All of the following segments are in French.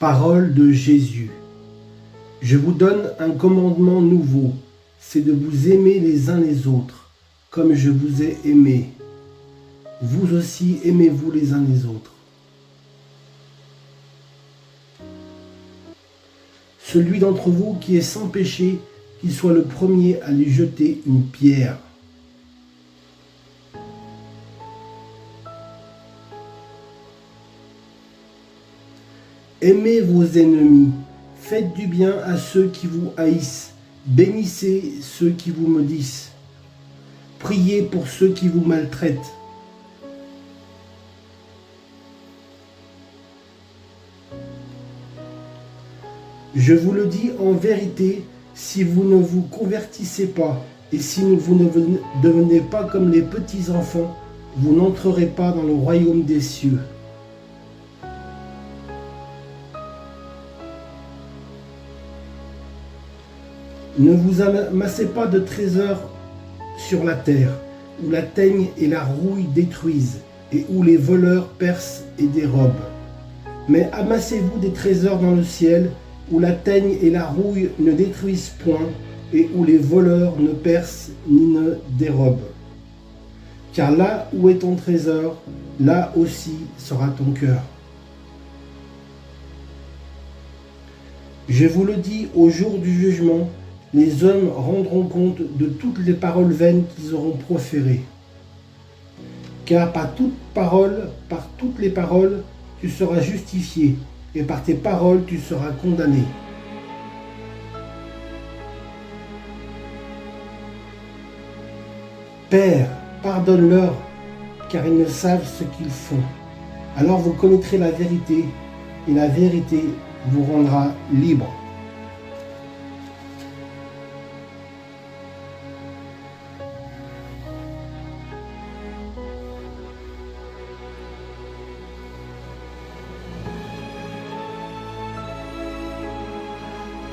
Parole de Jésus. Je vous donne un commandement nouveau, c'est de vous aimer les uns les autres, comme je vous ai aimé. Vous aussi aimez-vous les uns les autres. Celui d'entre vous qui est sans péché, qu'il soit le premier à lui jeter une pierre. Aimez vos ennemis, faites du bien à ceux qui vous haïssent, bénissez ceux qui vous maudissent, priez pour ceux qui vous maltraitent. Je vous le dis en vérité, si vous ne vous convertissez pas et si vous ne devenez pas comme les petits enfants, vous n'entrerez pas dans le royaume des cieux. Ne vous amassez pas de trésors sur la terre, où la teigne et la rouille détruisent, et où les voleurs percent et dérobent. Mais amassez-vous des trésors dans le ciel, où la teigne et la rouille ne détruisent point, et où les voleurs ne percent ni ne dérobent. Car là où est ton trésor, là aussi sera ton cœur. Je vous le dis, au jour du jugement, les hommes rendront compte de toutes les paroles vaines qu'ils auront proférées. Car par toutes les paroles, tu seras justifié, et par tes paroles, tu seras condamné. Père, pardonne-leur, car ils ne savent ce qu'ils font. Alors vous connaîtrez la vérité, et la vérité vous rendra libre.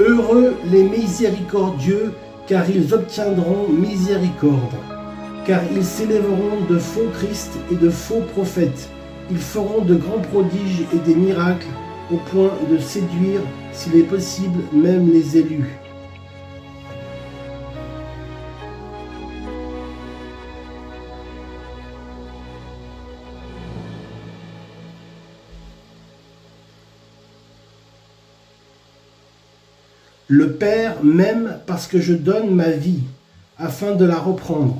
Heureux les miséricordieux, car ils obtiendront miséricorde. Car ils s'élèveront de faux Christ et de faux prophètes. Ils feront de grands prodiges et des miracles, au point de séduire, s'il est possible, même les élus. Le Père m'aime parce que je donne ma vie, afin de la reprendre.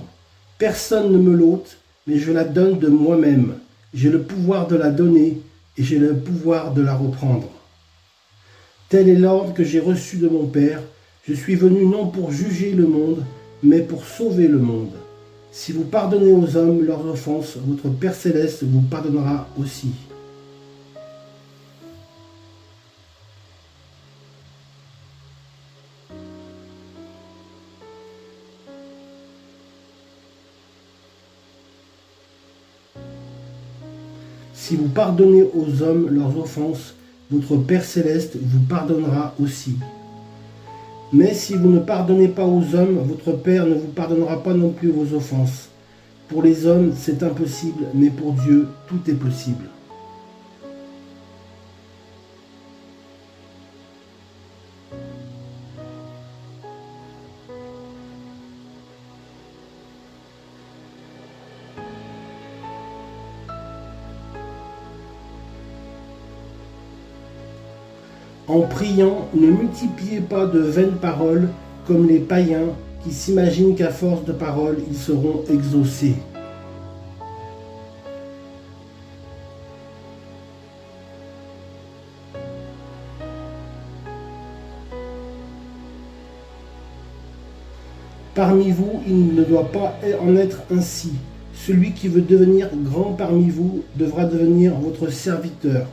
Personne ne me l'ôte, mais je la donne de moi-même. J'ai le pouvoir de la donner et j'ai le pouvoir de la reprendre. Tel est l'ordre que j'ai reçu de mon Père. Je suis venu non pour juger le monde, mais pour sauver le monde. Si vous pardonnez aux hommes leurs offenses, votre Père céleste vous pardonnera aussi. Si vous pardonnez aux hommes leurs offenses, votre Père céleste vous pardonnera aussi. Mais si vous ne pardonnez pas aux hommes, votre Père ne vous pardonnera pas non plus vos offenses. Pour les hommes, c'est impossible, mais pour Dieu, tout est possible. En priant, ne multipliez pas de vaines paroles comme les païens qui s'imaginent qu'à force de paroles, ils seront exaucés. Parmi vous, il ne doit pas en être ainsi. Celui qui veut devenir grand parmi vous devra devenir votre serviteur.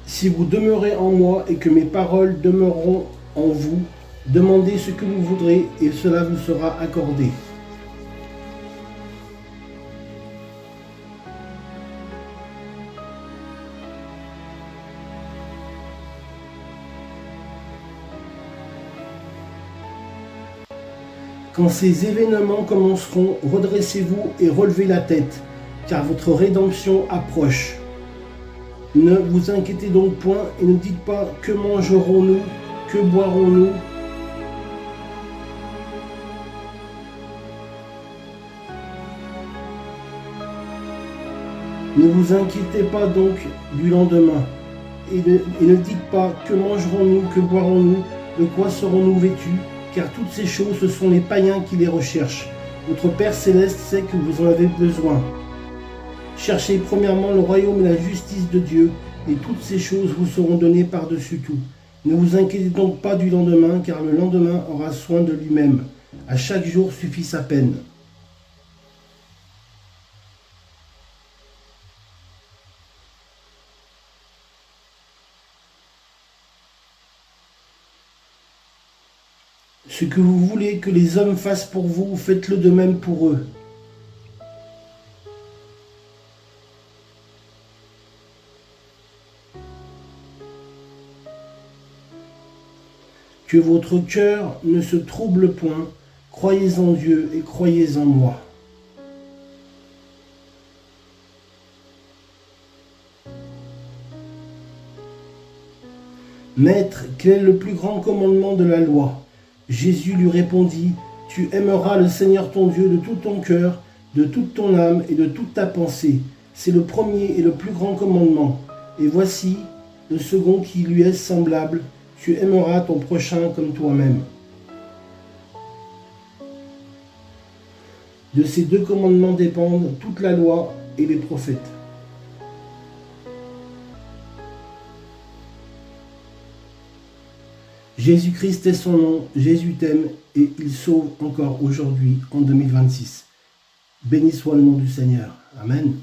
Si vous demeurez en moi et que mes paroles demeureront en vous, demandez ce que vous voudrez et cela vous sera accordé. Quand ces événements commenceront, redressez-vous et relevez la tête, car votre rédemption approche. Ne vous inquiétez donc point et ne dites pas que mangerons-nous, que boirons-nous. Ne vous inquiétez pas donc du lendemain et ne dites pas que mangerons-nous, que boirons-nous, de quoi serons-nous vêtus, car toutes ces choses, ce sont les païens qui les recherchent. Votre Père Céleste sait que vous en avez besoin. Cherchez premièrement le royaume et la justice de Dieu, et toutes ces choses vous seront données par-dessus tout. Ne vous inquiétez donc pas du lendemain, car le lendemain aura soin de lui-même. À chaque jour suffit sa peine. Ce que vous voulez que les hommes fassent pour vous, faites-le de même pour eux. Que votre cœur ne se trouble point, croyez en Dieu et croyez en moi. Maître, quel est le plus grand commandement de la loi? Jésus lui répondit, tu aimeras le Seigneur ton Dieu de tout ton cœur, de toute ton âme et de toute ta pensée. C'est le premier et le plus grand commandement. Et voici le second qui lui est semblable, tu aimeras ton prochain comme toi-même. De ces deux commandements dépendent toute la loi et les prophètes. Jésus-Christ est son nom, Jésus t'aime et il sauve encore aujourd'hui en 2026. Béni soit le nom du Seigneur. Amen.